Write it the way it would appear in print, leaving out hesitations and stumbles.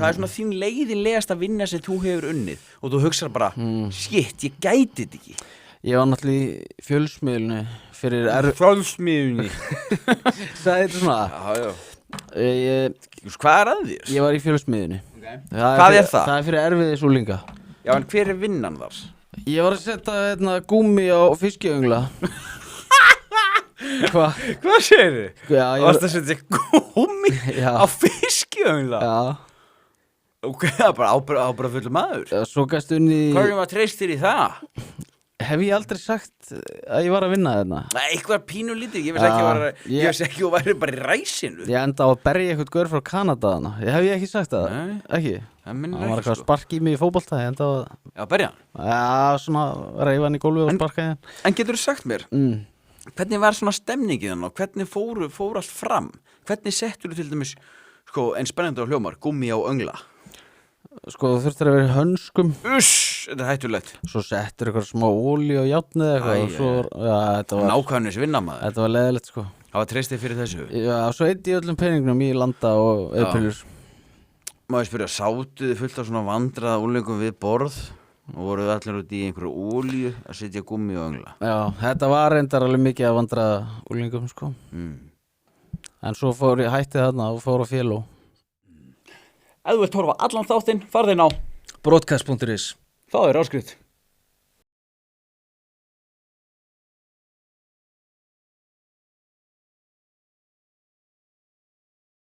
Hvað er svona þín leiðinlegasta vinna sem þú hefur unnið og þú hugsar bara, shit, ég gæti þetta ekki. Ég var náttúrulega í fjölsmiðlunni fyrir Fjölsmiðunni. Það heitir svona. Já. Hvað er að þér? Ég var í fjölsmiðunni. Okay. Hvað er það? Það er fyrir erfiðis úlinga. Já, en hver er vinnan þar? Ég var að setja gúmmi á fiskiöngla. Hvað segirðu? Já, varst að setja gúmmi á fiskjöngla? Já. Ok, það er bara fullur maður. Já, svo gæst unni... Hvað er maður treyst þér í það? Hef ég aldrei sagt að ég var að vinna þarna? Nei, eitthvað pínu lítið, ég veist ekki að væri bara í ræsinu. Ég enda á að berja eitthvað gaur frá Kanada þarna. Hef ég ekki sagt það? Nei. Ekki? Það minnir ekki, var eitthvað sko. Spark í mig í fótbolta, ég enda á að... Já, berja hann? Já, svona reifa hann í gólfið og sparka hann. En getur þú sagt mér, hvernig var svona stemningið hann og hvernig fór allt fram? Hvernig settur þú til dæmis, sko, en spennandi á hljómar, gúmmi á öngla? Sko, þú þurftir að vera í hönskum. Þetta er hættulegt. Svo settur eitthvað smá olíu og járn eða eitthvað og svo, já, þetta var... Nákvæmnis vinnamaður. Þetta var leiðilegt, sko. Það var treystið fyrir þessu. Já, svo eitt í öllum peningnum í landa og eðpilur. Má ég spyrja, sátuðu fullt af svona vandraða úlingum við borð og voruðu allir út í einhverju olíu að setja gúmmi og öngla? Já, þetta var reyndar alveg mikið að vandraða úlingum, sko. En svo fór ég hætti þarna og fór á Féló. Ef þú vilt horfa allan þáttinn, farðu inn á broadcast.is. Það er áskrift.